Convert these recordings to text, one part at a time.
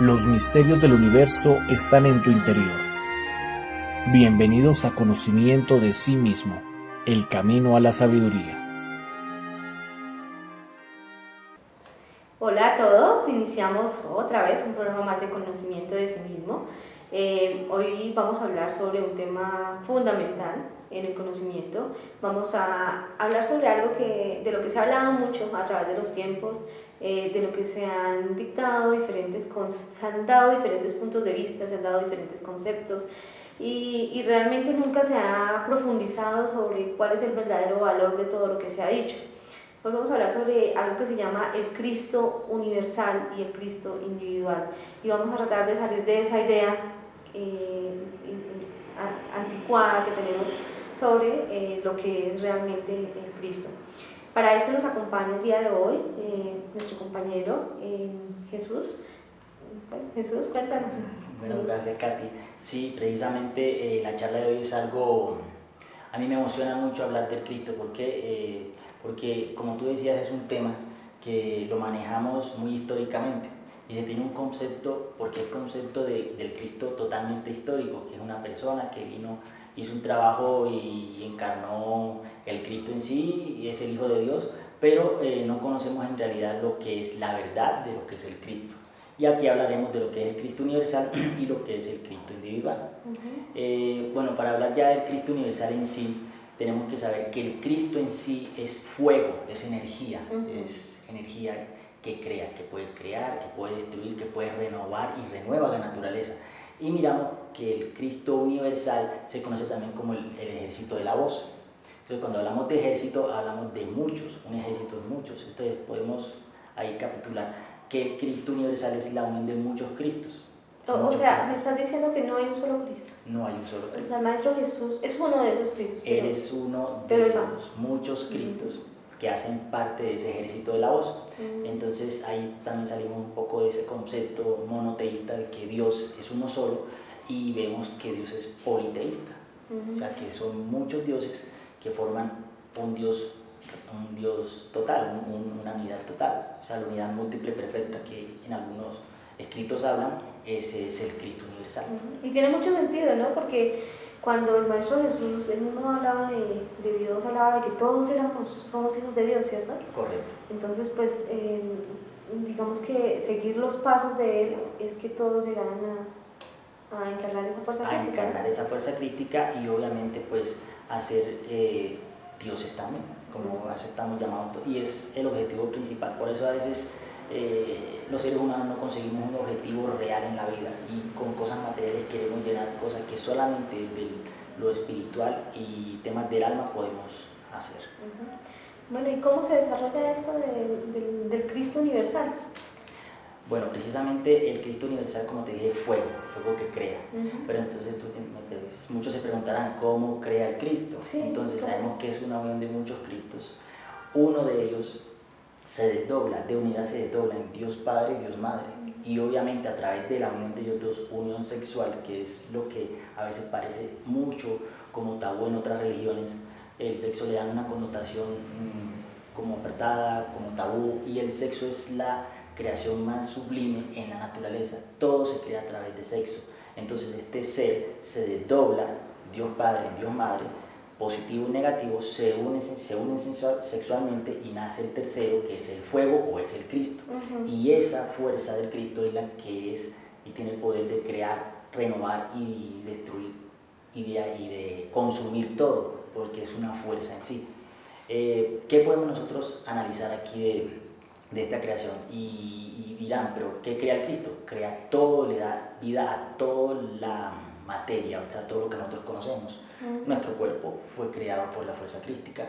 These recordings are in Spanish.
Los misterios del universo están en tu interior. Bienvenidos a Conocimiento de sí mismo, el camino a la sabiduría. Hola a todos, iniciamos otra vez un programa más de conocimiento de sí mismo. Hoy vamos a hablar sobre un tema fundamental en el conocimiento. Vamos a hablar sobre algo de lo que se ha hablado mucho a través de los tiempos, de lo que se han dictado se han dado diferentes puntos de vista, se han dado diferentes conceptos y realmente nunca se ha profundizado sobre cuál es el verdadero valor de todo lo que se ha dicho. Hoy vamos a hablar sobre algo que se llama el Cristo universal y el Cristo individual. Y vamos a tratar de salir de esa idea anticuada que tenemos sobre lo que es realmente el Cristo. Para esto nos acompaña el día de hoy nuestro compañero Jesús. Bueno, Jesús, cuéntanos. Bueno, gracias Katy. Sí, precisamente la charla de hoy es algo, a mí me emociona mucho hablar del Cristo porque como tú decías es un tema que lo manejamos muy históricamente y se tiene un concepto, porque es concepto del Cristo totalmente histórico, que es una persona que vino, hizo un trabajo y encarnó el Cristo en sí y es el Hijo de Dios, pero no conocemos en realidad lo que es la verdad de lo que es el Cristo. Y aquí hablaremos de lo que es el Cristo universal y lo que es el Cristo individual. Bueno, para hablar ya del Cristo universal en sí, tenemos que saber que el Cristo en sí es fuego, es energía que crea, que puede destruir, que puede renovar y renueva la naturaleza. Y miramos que el Cristo universal se conoce también como el ejército de la voz. Entonces cuando hablamos de ejército, hablamos de muchos, un ejército de muchos. Entonces podemos ahí capitular que el Cristo universal es la unión de muchos Cristos. O sea, me estás diciendo que no hay un solo Cristo. No hay un solo Cristo. O sea, el Maestro Jesús es uno de esos Cristos. Él es uno de los muchos Cristos que hacen parte de ese ejército de la voz. Entonces ahí también salimos un poco de ese concepto monoteísta de que Dios es uno solo y vemos que Dios es politeísta. O sea, que son muchos dioses que forman un Dios total, una unidad total. O sea, la unidad múltiple perfecta que en algunos escritos hablan, ese es el Cristo universal. Y tiene mucho sentido, ¿no? Porque cuando el Maestro Jesús, él mismo hablaba de Dios, hablaba de que todos somos hijos de Dios, ¿cierto? Correcto. Entonces, pues, digamos que seguir los pasos de él es que todos llegaran a encarnar esa fuerza crística. A encarnar esa fuerza crística y obviamente, pues, a ser dioses también, como a eso estamos llamados. Y es el objetivo principal. Por eso a veces los seres humanos no conseguimos un objetivo real en la vida y con cosas materiales queremos llenar cosas que solamente de lo espiritual y temas del alma podemos hacer. Bueno, ¿y cómo se desarrolla esto del Cristo universal? Bueno, precisamente el Cristo universal, como te dije, es fuego que crea. Pero entonces muchos se preguntarán cómo crea el Cristo. Sí, entonces sabemos que es una unión de muchos Cristos. Uno de ellos se desdobla, de unidad se desdobla en Dios Padre y Dios Madre. Y obviamente a través de la unión de ellos dos, unión sexual, que es lo que a veces parece mucho como tabú en otras religiones, el sexo le da una connotación como apretada, como tabú, y el sexo es la creación más sublime en la naturaleza. Todo se crea a través de sexo. Entonces este ser se desdobla, Dios Padre, Dios Madre, positivo y negativo, se unen sexualmente y nace el tercero, que es el fuego o es el Cristo. Y esa fuerza del Cristo es la que es y tiene el poder de crear, renovar y destruir y de consumir todo, porque es una fuerza en sí. ¿Qué podemos nosotros analizar aquí de esta creación? Y dirán, ¿pero qué crea el Cristo? Crea todo, le da vida a toda la materia, o sea, todo lo que nosotros conocemos. Nuestro cuerpo fue creado por la fuerza crística,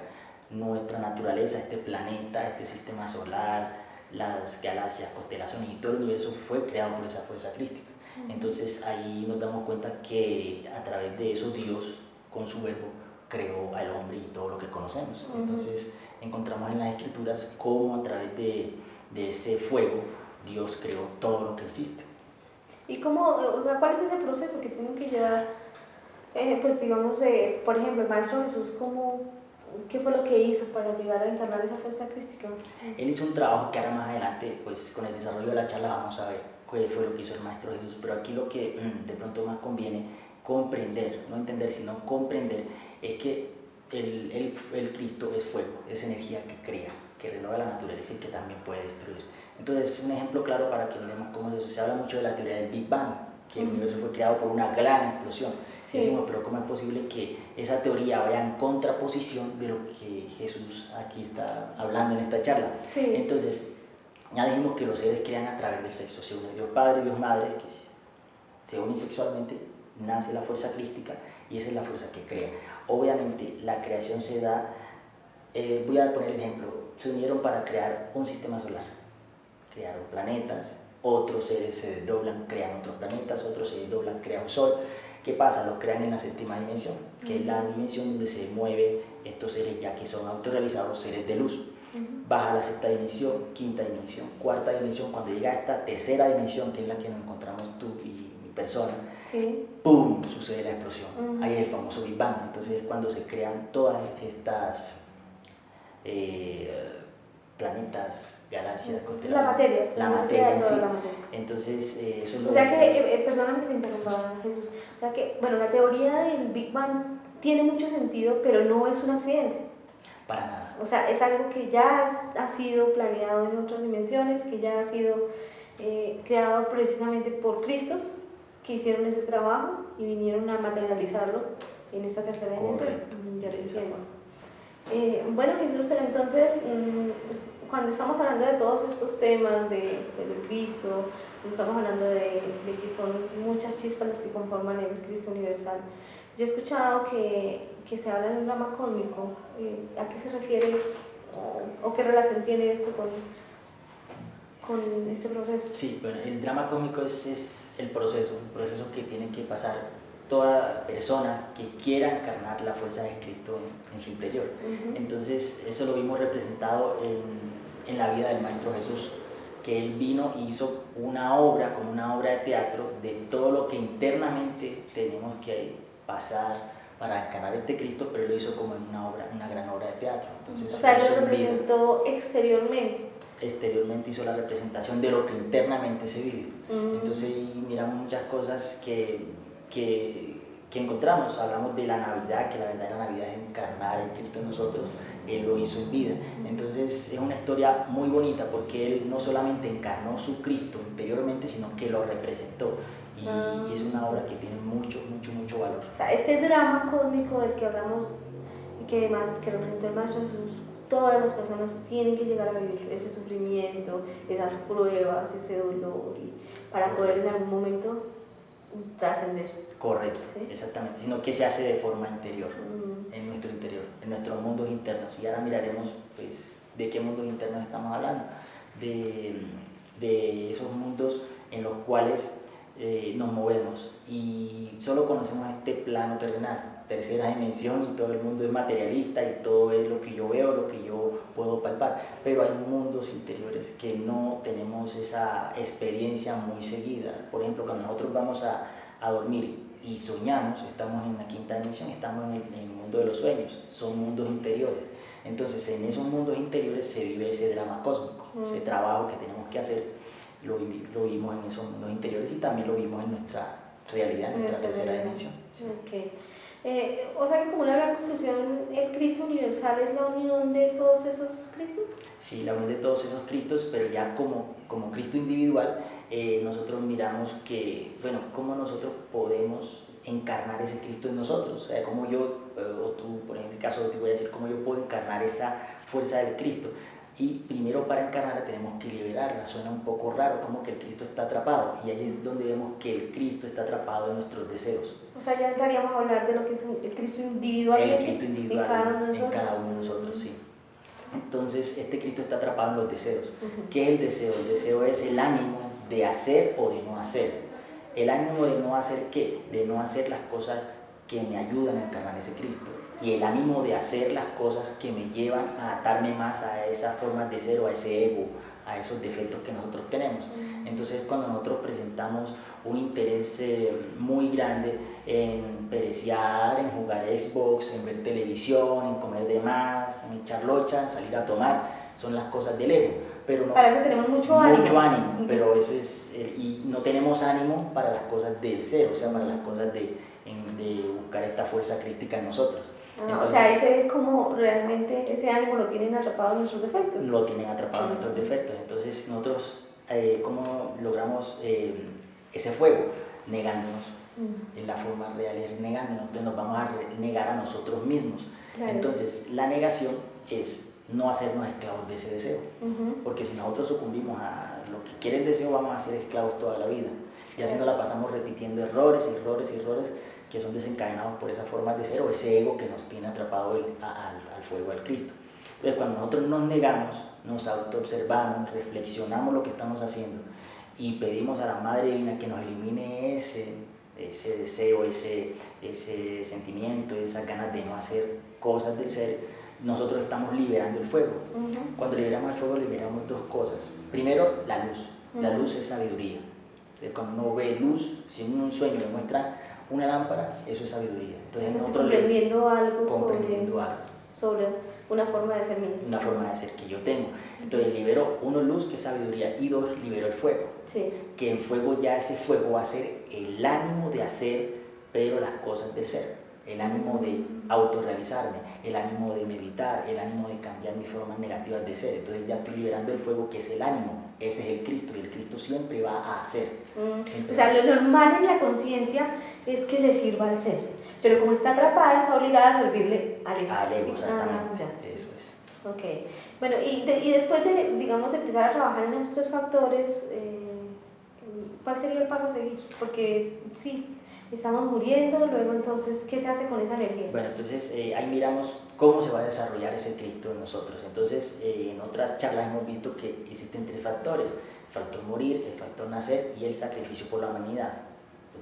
nuestra naturaleza, este planeta, este sistema solar, las galaxias, constelaciones y todo el universo fue creado por esa fuerza crística. Entonces ahí nos damos cuenta que a través de eso Dios, con su verbo, creó al hombre y todo lo que conocemos. Entonces encontramos en las escrituras cómo a través de ese fuego Dios creó todo lo que existe. ¿Y cómo, o sea, cuál es ese proceso que tienen que llevar, pues digamos, por ejemplo, el Maestro Jesús, qué fue lo que hizo para llegar a encarnar esa fuerza crística? Él hizo un trabajo que ahora más adelante, pues con el desarrollo de la charla vamos a ver que fue lo que hizo el Maestro Jesús. Pero aquí lo que de pronto más conviene comprender, no entender, sino comprender, es que el Cristo es fuego, es energía que crea, que renueva la naturaleza y que también puede destruir. Entonces, un ejemplo claro para que veamos cómo es eso. Se habla mucho de la teoría del Big Bang, que el universo fue creado por una gran explosión. Sí. Decimos, pero ¿cómo es posible que esa teoría vaya en contraposición de lo que Jesús aquí está hablando en esta charla? Sí. Entonces, ya dijimos que los seres crean a través del sexo. Se une Dios Padre y Dios Madre, que se unen sexualmente, nace la fuerza crística y esa es la fuerza que crea. Obviamente, la creación se da, voy a poner el ejemplo, se unieron para crear un sistema solar. Crearon planetas, otros seres se desdoblan, crean otros planetas, otros se desdoblan, crean un sol. ¿Qué pasa? Los crean en la séptima dimensión, que es la dimensión donde se mueven estos seres ya que son autorrealizados, seres de luz. Baja a la sexta dimensión, quinta dimensión, cuarta dimensión. Cuando llega a esta tercera dimensión, que es la que nos encontramos tú y mi persona, sí. ¡Pum! Sucede la explosión. Ahí es el famoso Big Bang. Entonces es cuando se crean todas estas planetas, galaxias, constelaciones. La materia en sí. Entonces, eso es lo o sea que, perdóname que te interrumpa, Jesús. O sea que, bueno, la teoría del Big Bang tiene mucho sentido, pero no es un accidente. Para nada. O sea, es algo que ya ha sido planeado en otras dimensiones, que ya ha sido creado precisamente por Cristos, que hicieron ese trabajo y vinieron a materializarlo en esta tercera dimensión. Ya lo entiendo. Bueno, Jesús, pero entonces, cuando estamos hablando de todos estos temas de Cristo, estamos hablando de que son muchas chispas las que conforman el Cristo universal, yo he escuchado que se habla de un drama cósmico. ¿A qué se refiere o qué relación tiene esto con este proceso? Sí, bueno, el drama cósmico es el proceso que tiene que pasar toda persona que quiera encarnar la fuerza de Cristo en su interior. Entonces, eso lo vimos representado en la vida del Maestro Jesús, que él vino y hizo una obra, como una obra de teatro, de todo lo que internamente tenemos que pasar para encarnar este Cristo, pero lo hizo como en una gran obra de teatro. Entonces, o sea, él lo representó exteriormente. Exteriormente hizo la representación de lo que internamente se vive. Entonces, miramos muchas cosas que encontramos. Hablamos de la Navidad, que la verdadera Navidad es encarnar en Cristo en nosotros. Él lo hizo en vida. Entonces es una historia muy bonita porque él no solamente encarnó su Cristo interiormente, sino que lo representó. Y es una obra que tiene mucho valor. O sea, este drama cósmico del que hablamos y que representó el Maestro Jesús, todas las personas tienen que llegar a vivir ese sufrimiento, esas pruebas, ese dolor, para poder en algún momento trascender. Correcto, ¿sí? Exactamente, sino que se hace de forma interior, en nuestro interior, en nuestros mundos internos. Y ahora miraremos pues, de qué mundos internos estamos hablando, de esos mundos en los cuales nos movemos y solo conocemos este plano terrenal, tercera dimensión, y todo el mundo es materialista y todo es lo que yo veo, lo que yo puedo palpar, pero hay mundos interiores que no tenemos esa experiencia muy seguida. Por ejemplo, cuando nosotros vamos a dormir y soñamos, estamos en la quinta dimensión, estamos en el mundo de los sueños, son mundos interiores. Entonces en esos mundos interiores se vive ese drama cósmico, ese trabajo que tenemos que hacer. Lo vimos en esos mundos interiores y también lo vimos en nuestra realidad, en nuestra tercera dimensión. Sí. Okay. O sea que como una gran conclusión, ¿el Cristo universal es la unión de todos esos Cristos? Sí, la unión de todos esos Cristos, pero ya como Cristo individual, nosotros miramos que, bueno, cómo nosotros podemos encarnar ese Cristo en nosotros. O sea, como yo, o tú, por ejemplo, en el caso te voy a decir, cómo yo puedo encarnar esa fuerza del Cristo. Y primero para encarnarla tenemos que liberarla. Suena un poco raro, como que el Cristo está atrapado, y ahí es donde vemos que el Cristo está atrapado en nuestros deseos. O sea, ya entraríamos a hablar de lo que es el Cristo individual. El Cristo individual en cada uno de nosotros, sí. Entonces, este Cristo está atrapado en los deseos. ¿Qué es el deseo? El deseo es el ánimo de hacer o de no hacer. El ánimo de no hacer ¿qué? De no hacer las cosas que me ayudan a encarnar ese Cristo. Y el ánimo de hacer las cosas que me llevan a atarme más a esas formas de ser o a ese ego, a esos defectos que nosotros tenemos. Entonces, cuando nosotros presentamos un interés muy grande en pereciar, en jugar Xbox, en ver televisión, en comer de más, en echar locha, en salir a tomar, son las cosas del ego. Pero no, para eso tenemos mucho ánimo. Pero ese es, y no tenemos ánimo para las cosas del ser, o sea, para las cosas de buscar esta fuerza crística en nosotros. Entonces, o sea, ese como realmente ese ánimo lo tienen atrapado en nuestros defectos. Lo tienen atrapado en nuestros defectos. Entonces nosotros, ¿cómo logramos ese fuego? Negándonos. En la forma real es negándonos. Entonces nos vamos a negar a nosotros mismos. Claro. Entonces la negación es no hacernos esclavos de ese deseo. Porque si nosotros sucumbimos a lo que quiere el deseo, vamos a ser esclavos toda la vida. Y así nos la pasamos repitiendo errores que son desencadenados por esas formas de ser o ese ego que nos tiene atrapado al fuego del Cristo. Entonces cuando nosotros nos negamos, nos autoobservamos, reflexionamos lo que estamos haciendo y pedimos a la Madre Divina que nos elimine ese deseo, ese sentimiento, esas ganas de no hacer cosas del ser, nosotros estamos liberando el fuego. Cuando liberamos el fuego, liberamos dos cosas. Primero, la luz. La luz es sabiduría. Entonces, cuando uno ve luz, si en un sueño le muestran una lámpara, eso es sabiduría. Entonces comprendiendo algo sobre una forma de ser mía. Una forma de ser que yo tengo. Entonces libero, uno, luz, que es sabiduría, y dos, libero el fuego. Sí. Que el fuego, ya ese fuego va a ser el ánimo de hacer, pero las cosas del ser. El ánimo de autorrealizarme, el ánimo de meditar, el ánimo de cambiar mis formas negativas de ser. Entonces ya estoy liberando el fuego, que es el ánimo. Ese es el Cristo, y el Cristo siempre va a hacer. O sea, lo normal en la conciencia es que le sirva al ser, pero como está atrapada, está obligada a servirle al ego. Al ego, exactamente. Eso es. Ok. Bueno, y después de, digamos, de empezar a trabajar en estos factores, ¿cuál sería el paso a seguir? Porque sí, estamos muriendo, luego entonces, ¿qué se hace con esa energía? Bueno, entonces ahí miramos cómo se va a desarrollar ese Cristo en nosotros. Entonces, en otras charlas hemos visto que existen tres factores: el factor morir, el factor nacer y el sacrificio por la humanidad.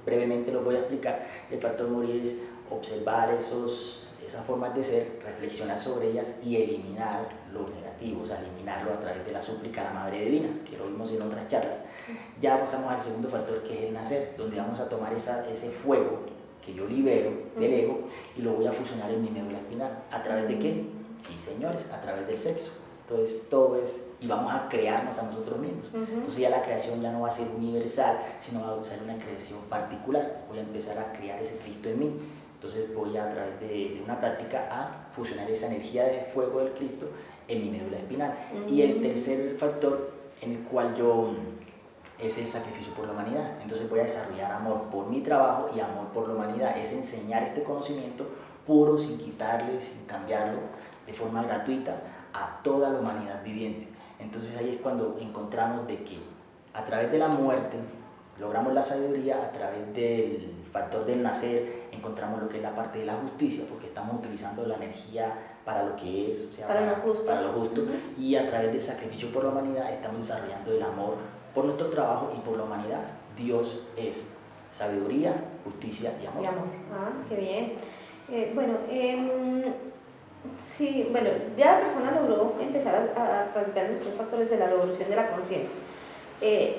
Brevemente lo voy a explicar. El factor morir es observar esas formas de ser, reflexionar sobre ellas y eliminar lo negativo, o sea, eliminarlo a través de la súplica a la Madre Divina, que lo vimos en otras charlas. Ya pasamos al segundo factor, que es el nacer, donde vamos a tomar ese fuego que yo libero del ego y lo voy a fusionar en mi médula espinal. ¿A través de qué? Sí, señores, a través del sexo. Entonces todo es, y vamos a crearnos a nosotros mismos. Entonces ya la creación ya no va a ser universal, sino va a ser una creación particular. Voy a empezar a crear ese Cristo en mí. Entonces voy a través de una práctica a fusionar esa energía de fuego del Cristo en mi médula espinal. Y el tercer factor en el cual es el sacrificio por la humanidad. Entonces voy a desarrollar amor por mi trabajo y amor por la humanidad. Es enseñar este conocimiento puro, sin quitarle, sin cambiarlo, de forma gratuita a toda la humanidad viviente. Entonces ahí es cuando encontramos de que a través de la muerte logramos la sabiduría, a través del factor del nacer encontramos lo que es la parte de la justicia, porque estamos utilizando la energía para lo que es, o sea, para lo justo. Y a través del sacrificio por la humanidad estamos desarrollando el amor por nuestro trabajo y por la humanidad. Dios es sabiduría, justicia y amor. Qué bien. Sí, bueno, ya la persona logró empezar a practicar nuestros factores de la revolución de la conciencia.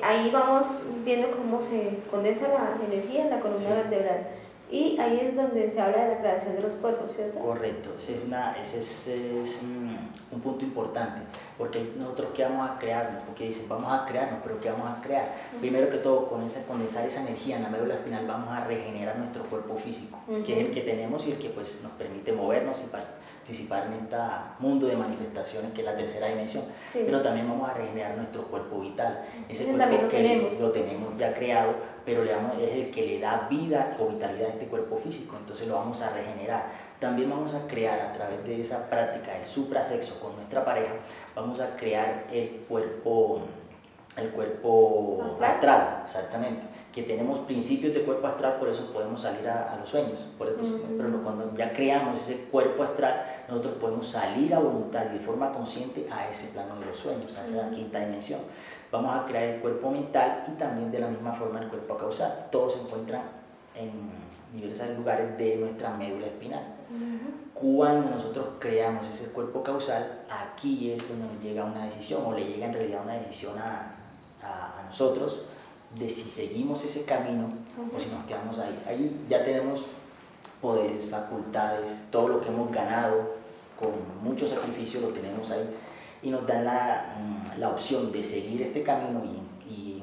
Ahí vamos viendo cómo se condensa la energía en la columna vertebral. Y ahí es donde se habla de la creación de los cuerpos, ¿cierto? Correcto, ese es un punto importante, porque nosotros ¿qué vamos a crearnos? Porque dicen, vamos a crearnos, pero ¿qué vamos a crear? Primero que todo, condensar esa energía en la médula espinal, vamos a regenerar nuestro cuerpo físico, que es el que tenemos y el que pues, nos permite movernos y participar en este mundo de manifestaciones que es la tercera dimensión. Pero también vamos a regenerar nuestro cuerpo vital, ese cuerpo que lo tenemos ya creado, pero es el que le da vida o vitalidad a este cuerpo físico, entonces lo vamos a regenerar. También vamos a crear a través de esa práctica del suprasexo con nuestra pareja, vamos a crear el cuerpo astral, exactamente, que tenemos principios de cuerpo astral, por eso podemos salir a los sueños, pero cuando ya creamos ese cuerpo astral, nosotros podemos salir a voluntad y de forma consciente a ese plano de los sueños, a esa quinta dimensión. Vamos a crear el cuerpo mental y también de la misma forma el cuerpo causal. Todos se encuentran en diversos lugares de nuestra médula espinal. Cuando nosotros creamos ese cuerpo causal, aquí es donde nos llega una decisión, o le llega en realidad una decisión a nosotros, de si seguimos ese camino o si nos quedamos ahí. Ahí ya tenemos poderes, facultades, todo lo que hemos ganado con mucho sacrificio lo tenemos ahí. y nos dan la opción de seguir este camino y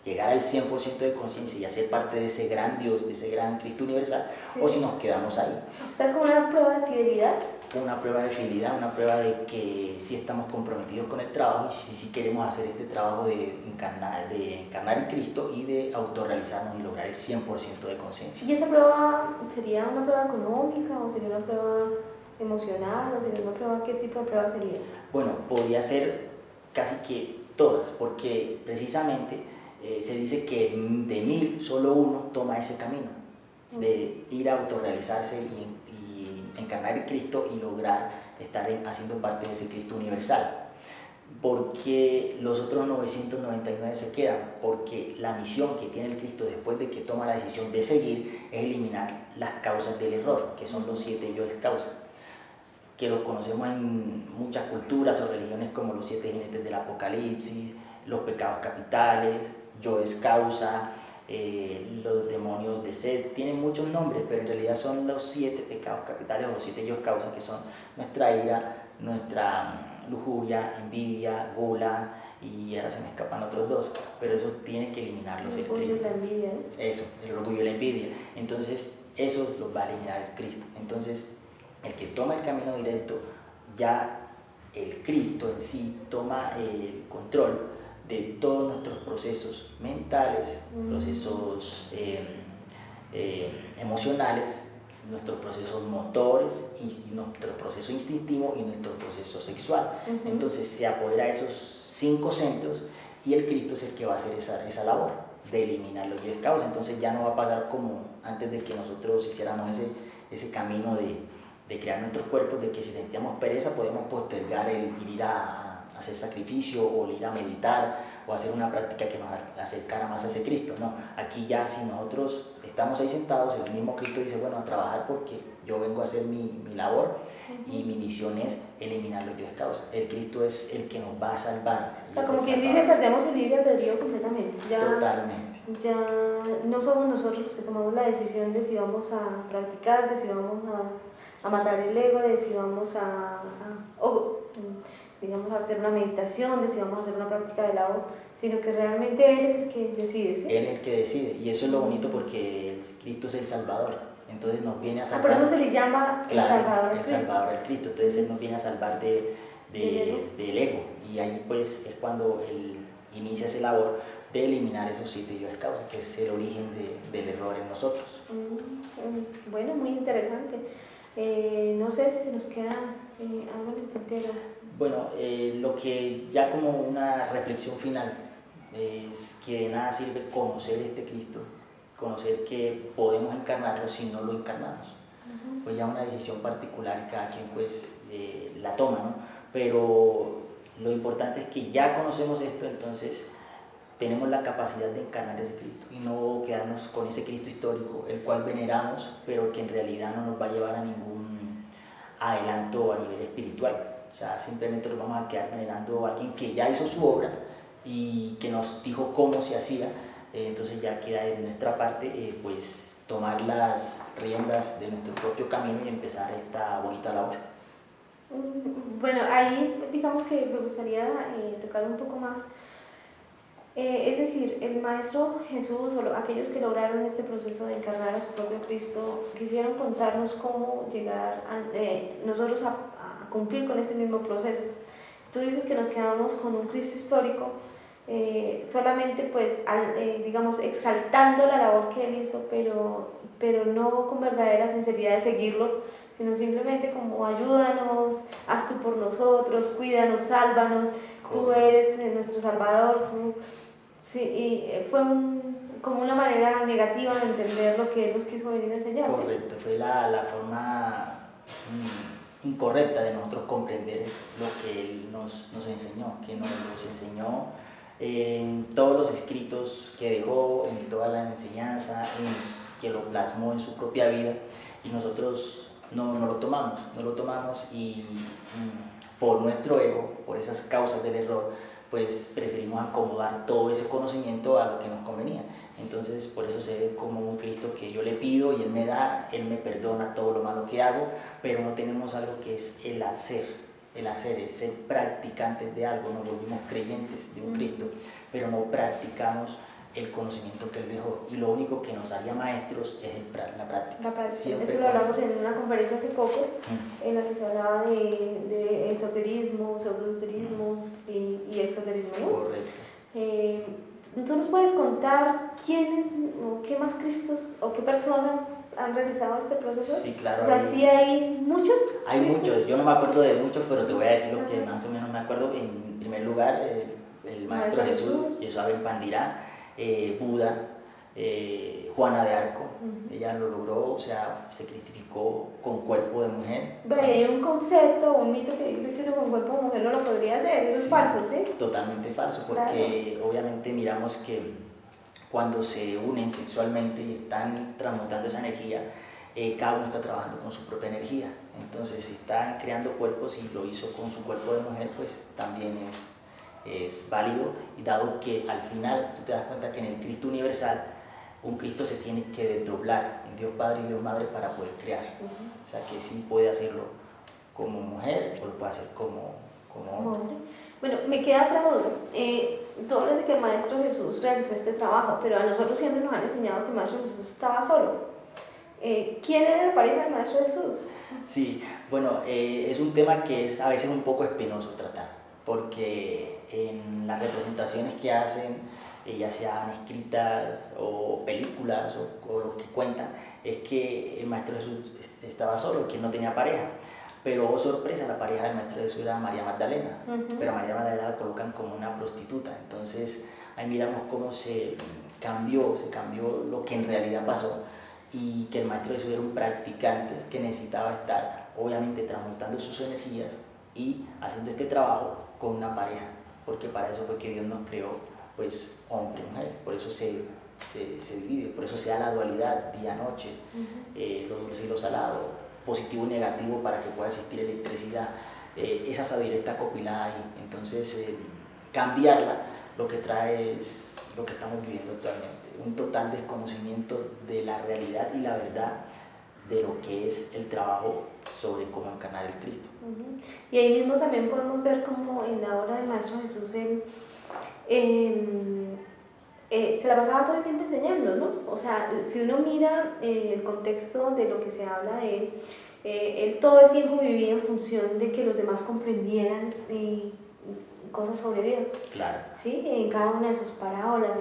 llegar al 100% de conciencia y hacer parte de ese gran Dios, de ese gran Cristo universal, Sí. o si nos quedamos ahí. O sea, es como una prueba de fidelidad. Una prueba de fidelidad, una prueba de que sí estamos comprometidos con el trabajo y sí queremos hacer este trabajo de encarnar en Cristo y de autorrealizarnos y lograr el 100% de conciencia. ¿Y esa prueba sería una prueba económica o sería una prueba emocional o sería una prueba, qué tipo de prueba sería? Bueno, podría ser casi que todas, porque precisamente se dice que de 1000 solo uno toma ese camino de ir a autorrealizarse y encarnar en Cristo y lograr estar haciendo parte de ese Cristo universal. Porque los otros 999 se quedan, porque la misión que tiene el Cristo después de que toma la decisión de seguir es eliminar las causas del error, que son los 7 yoes causa, que los conocemos en muchas culturas o religiones como los 7 jinetes del Apocalipsis, los pecados capitales, yoes causa, los demonios de Set, tienen muchos nombres, pero en realidad son los 7 pecados capitales o los 7 yoes causa, que son nuestra ira, nuestra lujuria, envidia, gula, y ahora se me escapan otros 2, pero eso tiene que eliminarlos el orgullo, Cristo. la envidia, ¿no? Eso, el orgullo y la envidia. Entonces, esos los va a eliminar el Cristo. Entonces, el que toma el camino directo, ya el Cristo en sí toma el control de todos nuestros procesos mentales, procesos emocionales, nuestros procesos motores, nuestro proceso instintivo y nuestro proceso sexual. Entonces se apodera de esos 5 centros y el Cristo es el que va a hacer esa labor de eliminar los yoes causa. Entonces ya no va a pasar como antes de que nosotros hiciéramos ese camino de crear nuestros cuerpos, de que si sentíamos pereza podemos postergar el ir a hacer sacrificio o ir a meditar o hacer una práctica que nos acercara más a ese Cristo. No, aquí ya si nosotros estamos ahí sentados, el mismo Cristo dice, bueno, a trabajar porque yo vengo a hacer mi labor y mi misión es eliminar los yoes causa. El Cristo es el que nos va a salvar. O sea, como quien dice, perdemos el libre albedrío completamente. Ya, totalmente. Ya no somos nosotros los que tomamos la decisión de si vamos a practicar, de si vamos a matar el ego, de si vamos digamos, a hacer una meditación, de si vamos a hacer una práctica de labor, sino que realmente Él es el que decide, ¿sí? Él es el que decide, y eso es lo bonito porque Cristo es el Salvador, entonces nos viene a salvar. Por eso se le llama claro, el Salvador al Cristo. El Salvador al Cristo, entonces Él nos viene a salvar del ego, y ahí pues es cuando Él inicia esa labor de eliminar esos 7 yoes causa, que es el origen del error en nosotros. Bueno, muy interesante. No sé si se nos queda algo en el tintero. Bueno, lo que ya como una reflexión final es que de nada sirve conocer este Cristo, conocer que podemos encarnarlo si no lo encarnamos. Pues ya una decisión particular y cada quien pues la toma, ¿no? Pero lo importante es que ya conocemos esto, entonces tenemos la capacidad de encarnar ese Cristo y no quedarnos con ese Cristo histórico, el cual veneramos, pero que en realidad no nos va a llevar a ningún adelanto a nivel espiritual. O sea, simplemente nos vamos a quedar venerando a alguien que ya hizo su obra y que nos dijo cómo se hacía. Entonces ya queda de nuestra parte pues tomar las riendas de nuestro propio camino y empezar esta bonita labor. Bueno, ahí digamos que me gustaría tocar un poco más. Es decir, el Maestro Jesús o aquellos que lograron este proceso de encarnar a su propio Cristo quisieron contarnos cómo llegar nosotros a cumplir con este mismo proceso. Tú dices que nos quedamos con un Cristo histórico, solamente pues digamos exaltando la labor que Él hizo, pero no con verdadera sinceridad de seguirlo, sino simplemente como ayúdanos, haz tú por nosotros, cuídanos, sálvanos, tú eres nuestro Salvador. Sí, y fue como una manera negativa de entender lo que Él nos quiso venir a enseñar. Correcto, ¿sí? Fue la forma incorrecta de nosotros comprender lo que Él nos enseñó, que nos enseñó en todos los escritos que dejó, en toda la enseñanza, que lo plasmó en su propia vida, y nosotros no lo tomamos y por nuestro ego, por esas causas del error, pues preferimos acomodar todo ese conocimiento a lo que nos convenía. Entonces por eso se ve como un Cristo que yo le pido y Él me da, Él me perdona todo lo malo que hago, pero no tenemos algo que es el hacer, el hacer, el ser practicantes de algo, nos volvimos creyentes de un Cristo, pero no practicamos el conocimiento que Él dejó, y lo único que nos haría maestros es la práctica. La práctica. Siempre Eso lo hablamos en una conferencia hace poco, en la que se hablaba de esoterismo, pseudoesoterismo y exoterismo, ¿no? Correcto. ¿Tú nos puedes contar quiénes o qué más Cristos o qué personas han realizado este proceso? Sí, claro. O sea, sí hay muchos. Hay muchos, yo no me acuerdo de muchos, pero te voy a decir lo que más o menos me acuerdo. En primer lugar, el Maestro Jesús, Yeshua Ben Pandira, Buda, Juana de Arco, ella lo logró, o sea, se cristificó con cuerpo de mujer. Hay un concepto, un mito que dice que uno con cuerpo de mujer no lo podría hacer, eso es falso, ¿sí? Totalmente falso, porque obviamente miramos que cuando se unen sexualmente y están transmutando esa energía, cada uno está trabajando con su propia energía. Entonces, si están creando cuerpos y lo hizo con su cuerpo de mujer, pues también es válido, y dado que al final tú te das cuenta que en el Cristo universal un Cristo se tiene que desdoblar en Dios Padre y Dios Madre para poder crear. O sea que sí puede hacerlo como mujer o lo puede hacer como hombre. Bueno, me queda otra duda. Tú hablas de que el Maestro Jesús realizó este trabajo, pero a nosotros siempre nos han enseñado que el Maestro Jesús estaba solo. ¿Quién era la pareja del Maestro Jesús? Sí, bueno, es un tema que es a veces un poco espinoso tratar, porque en las representaciones que hacen, ya sean escritas o películas o lo que cuentan, es que el Maestro Jesús estaba solo, que no tenía pareja. Pero, oh sorpresa, la pareja del Maestro Jesús era María Magdalena, pero a María Magdalena la colocan como una prostituta. Entonces ahí miramos cómo se cambió lo que en realidad pasó, y que el Maestro Jesús era un practicante que necesitaba estar obviamente transmutando sus energías y haciendo este trabajo con una pareja, porque para eso fue que Dios nos creó, pues, hombre y mujer. Por eso se divide, por eso se da la dualidad día-noche, lo dulce y lo salado, positivo y negativo, para que pueda existir electricidad. Esa sabiduría está acopilada ahí. Entonces, cambiarla lo que trae es lo que estamos viviendo actualmente, un total desconocimiento de la realidad y la verdad de lo que es el trabajo sobre cómo encarnar el Cristo. Y ahí mismo también podemos ver cómo en la obra del Maestro Jesús él se la pasaba todo el tiempo enseñando, ¿no? O sea, si uno mira el contexto de lo que se habla de él, él todo el tiempo vivía en función de que los demás comprendieran cosas sobre Dios. Claro. ¿Sí? En cada una de sus parábolas,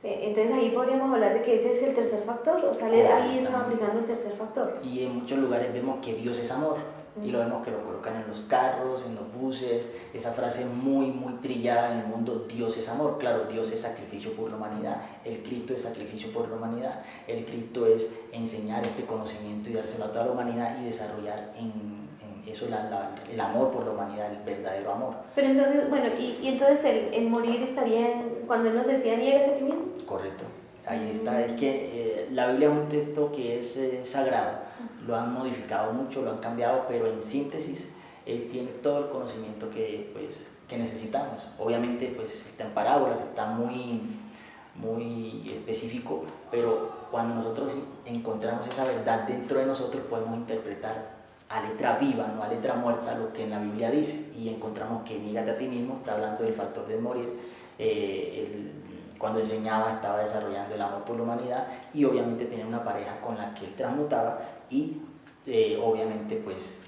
entonces ahí podríamos hablar de que ese es el tercer factor, o sea, ahí estaba aplicando el tercer factor. Y en muchos lugares vemos que Dios es amor, y lo vemos que lo colocan en los carros, en los buses, esa frase muy trillada en el mundo: Dios es amor. Claro, Dios es sacrificio por la humanidad, el Cristo es sacrificio por la humanidad, el Cristo es enseñar este conocimiento y dárselo a toda la humanidad y desarrollar en eso el amor por la humanidad, el verdadero amor. Pero entonces, bueno, y entonces el morir estaría cuando él nos decía: niégate a ti mismo. Correcto, ahí está. Es que la Biblia es un texto que es sagrado, lo han modificado mucho, lo han cambiado, pero en síntesis él tiene todo el conocimiento que necesitamos. Obviamente pues está en parábolas, está muy específico, pero cuando nosotros encontramos esa verdad dentro de nosotros, podemos interpretar a letra viva, no a letra muerta, lo que en la Biblia dice, y encontramos que niégate a ti mismo está hablando del factor de morir. Cuando enseñaba estaba desarrollando el amor por la humanidad, y obviamente tenía una pareja con la que él transmutaba, y obviamente pues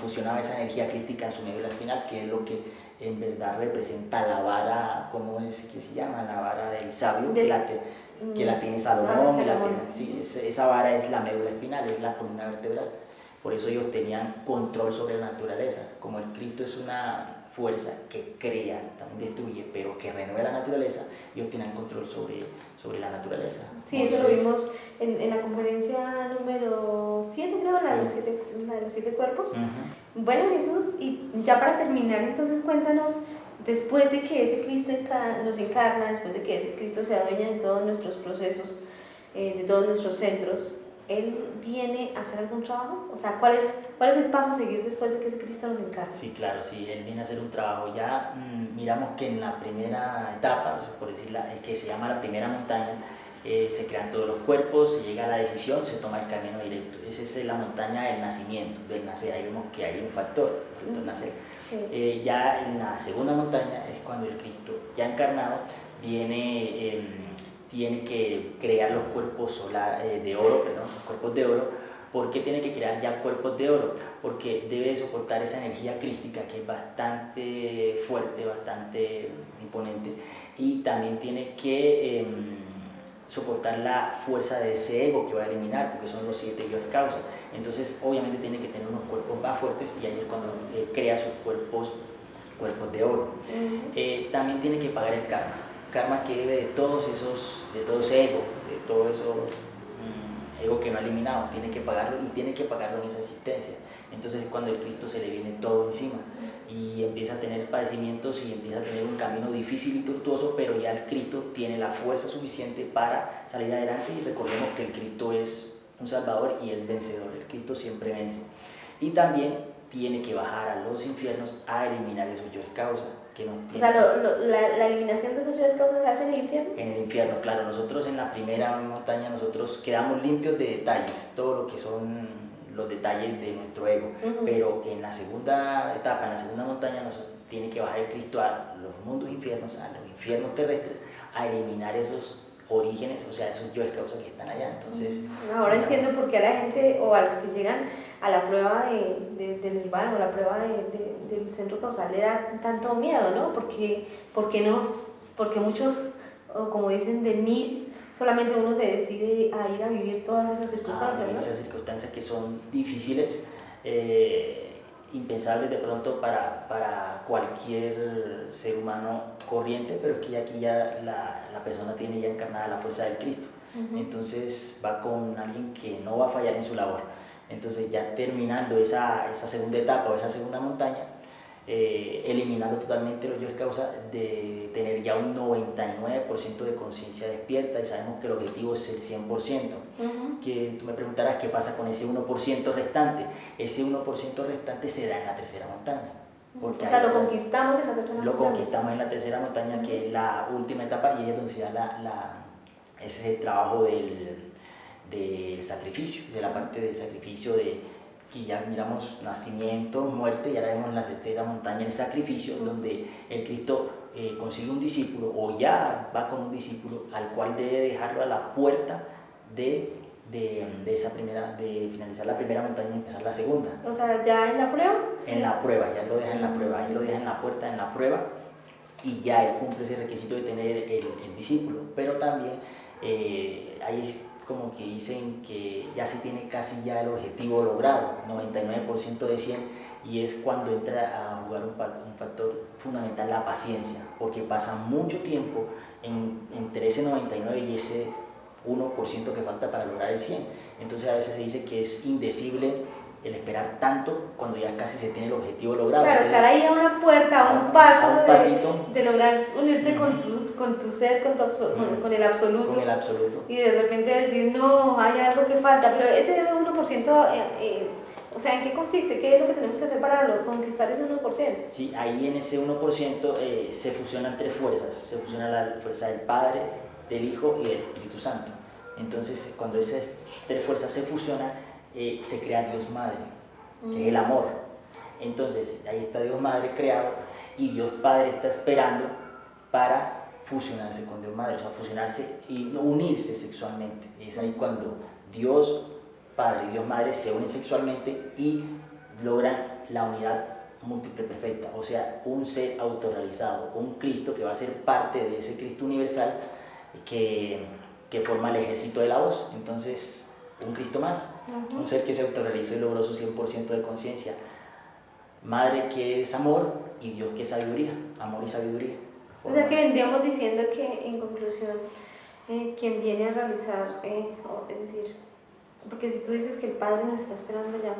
fusionaba esa energía crística en su médula espinal, que es lo que en verdad representa la vara, ¿cómo es que se llama? La vara del sabio, que la tiene Salomón. Esa vara es la médula espinal, es la columna vertebral. Por eso ellos tenían control sobre la naturaleza. Como el Cristo es una fuerza que crea, también destruye, pero que renueva la naturaleza, ellos tenían control sobre la naturaleza. Sí, eso lo vimos en la conferencia número 7, creo, la de los 7 cuerpos. Bueno, Jesús, y ya para terminar, entonces cuéntanos, después de que ese Cristo nos encarna, después de que ese Cristo se adueña de todos nuestros procesos, de todos nuestros centros, ¿Él viene a hacer algún trabajo? O sea, ¿cuál es el paso a seguir después de que ese Cristo nos encarna? Sí, claro, sí, Él viene a hacer un trabajo. Ya miramos que en la primera etapa, por decirla, que se llama la primera montaña, se crean todos los cuerpos, se llega a la decisión, se toma el camino directo. Esa es la montaña del nacimiento, del nacer. Ahí vemos que hay un factor, el nacer. Sí. Ya en la segunda montaña es cuando el Cristo, ya encarnado, tiene que crear los cuerpos de oro, los cuerpos de oro. ¿Por qué tiene que crear ya cuerpos de oro? Porque debe soportar esa energía crística que es bastante fuerte, bastante imponente, y también tiene que soportar la fuerza de ese ego que va a eliminar, porque son los 7 dios causas. Entonces obviamente tiene que tener unos cuerpos más fuertes, y ahí es cuando crea sus cuerpos de oro. También tiene que pagar el karma que debe de todo ese ego, de todo eso ego que no ha eliminado, tiene que pagarlo, y tiene que pagarlo en esa existencia. Entonces es cuando el Cristo se le viene todo encima y empieza a tener padecimientos y empieza a tener un camino difícil y tortuoso, pero ya el Cristo tiene la fuerza suficiente para salir adelante. Y recordemos que el Cristo es un salvador y es vencedor, el Cristo siempre vence. Y también tiene que bajar a los infiernos a eliminar esos yo causa que nos tienen. O sea, la eliminación de esos yo causas se hace en el infierno. En el infierno, claro. Nosotros en la primera montaña nosotros quedamos limpios de detalles, todo lo que son los detalles de nuestro ego. Pero en la segunda etapa, en la segunda montaña, nos tiene que bajar el Cristo a los mundos infiernos, a los infiernos terrestres, a eliminar esos orígenes, o sea, esos yo causa que están allá. Entonces, ahora entiendo por qué a la gente, o a los que llegan a la prueba del Nirvana, o la prueba del centro causal, le da tanto miedo, ¿no? Porque muchos, como dicen, de 1000, solamente uno se decide a ir a vivir todas esas circunstancias, ¿no? Esas circunstancias que son difíciles, impensables de pronto para cualquier ser humano corriente, pero es que aquí ya la persona tiene ya encarnada la fuerza del Cristo. Entonces va con alguien que no va a fallar en su labor. Entonces ya terminando esa segunda etapa o esa segunda montaña, eliminando totalmente los yo causa, de tener ya un 99% de conciencia despierta, y sabemos que el objetivo es el 100%. Que tú me preguntarás qué pasa con ese 1% restante. Ese 1% restante se da en la tercera montaña. Porque o sea, lo conquistamos en la tercera montaña. Lo conquistamos en la tercera montaña, que es la última etapa, y es donde se da ese es el trabajo del sacrificio, de la parte del sacrificio, que ya miramos nacimiento, muerte, y ahora vemos en la tercera montaña el sacrificio, donde el Cristo consigue un discípulo, o ya va con un discípulo, al cual debe dejarlo a la puerta de finalizar la primera montaña y empezar la segunda. O sea, ¿ya en la prueba? En la prueba, ya lo deja en la prueba, ahí lo deja en la puerta, en la prueba, y ya él cumple ese requisito de tener el discípulo. Pero también ahí es como que dicen que ya se tiene casi ya el objetivo logrado, 99% de 100, y es cuando entra a jugar un factor fundamental, la paciencia, porque pasa mucho tiempo entre ese 99 y ese 1% que falta para lograr el 100. Entonces a veces se dice que es indecible el esperar tanto cuando ya casi se tiene el objetivo logrado. Claro, entonces, estar ahí a una puerta, a un paso de lograr unirte con tu ser, con el absoluto. Con el absoluto. Y de repente decir, no, hay algo que falta, pero ese 1%, o sea, ¿en qué consiste? ¿Qué es lo que tenemos que hacer para conquistar ese 1%? Sí, ahí en ese 1% se fusionan 3 fuerzas. Se fusiona la fuerza del Padre, del Hijo y del Espíritu Santo. Entonces, cuando esas 3 fuerzas se fusionan, se crea Dios Madre, que es el amor. Entonces, ahí está Dios Madre creado, y Dios Padre está esperando para fusionarse con Dios Madre, o sea, fusionarse y unirse sexualmente. Es ahí cuando Dios Padre y Dios Madre se unen sexualmente y logran la unidad múltiple perfecta, o sea, un ser autorrealizado, un Cristo que va a ser parte de ese Cristo universal que forma el ejército de la voz. Entonces, un Cristo más, un ser que se autorrealizó y logró su 100% de conciencia. Madre que es amor, y Dios que es sabiduría, amor y sabiduría. O sea que vendríamos diciendo que, en conclusión, quien viene a realizar, es decir, porque si tú dices que el Padre nos está esperando ya,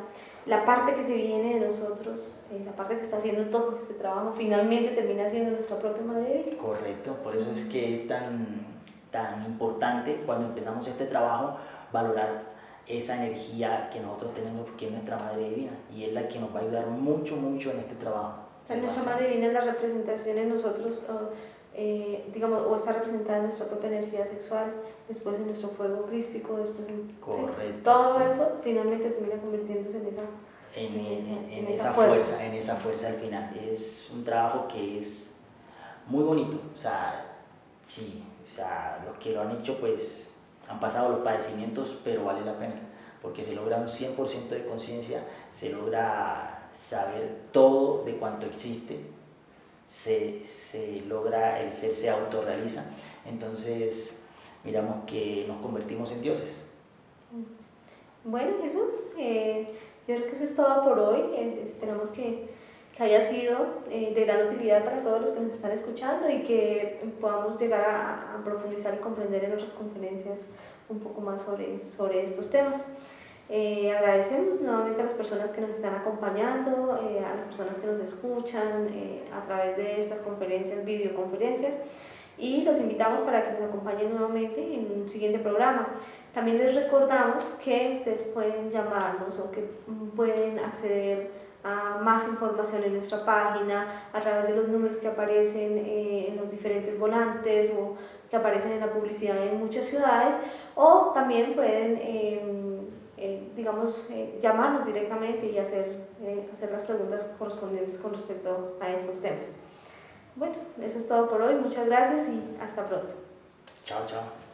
la parte que se viene de nosotros, la parte que está haciendo todo este trabajo, finalmente termina siendo nuestra propia Madre Divina. Correcto, por eso es que es tan importante cuando empezamos este trabajo valorar esa energía que nosotros tenemos, porque es nuestra Madre Divina, y es la que nos va a ayudar mucho en este trabajo. Nuestra Madre Divina es la representación en nosotros, digamos, o está representada en nuestra propia energía sexual, después en nuestro fuego crístico, después en Correcto, todo sí. eso finalmente termina convirtiéndose En esa esa fuerza, en esa fuerza al final. Es un trabajo que es muy bonito, o sea, sí, o sea, los que lo han hecho pues han pasado los padecimientos, pero vale la pena, porque se logra un 100% de conciencia, se logra saber todo de cuanto existe, se logra, el ser se autorrealiza, entonces miramos que nos convertimos en dioses. Bueno, Jesús, yo creo que eso es todo por hoy. Esperamos que haya sido de gran utilidad para todos los que nos están escuchando y que podamos llegar a profundizar y comprender en otras conferencias un poco más sobre estos temas. Agradecemos nuevamente a las personas que nos están acompañando, a las personas que nos escuchan a través de estas conferencias, videoconferencias, y los invitamos para que nos acompañen nuevamente en un siguiente programa. También les recordamos que ustedes pueden llamarnos o que pueden acceder a más información en nuestra página a través de los números que aparecen en los diferentes volantes o que aparecen en la publicidad en muchas ciudades, o también pueden llamarnos directamente y hacer las preguntas correspondientes con respecto a estos temas. Bueno, eso es todo por hoy. Muchas gracias y hasta pronto. Chao, chao.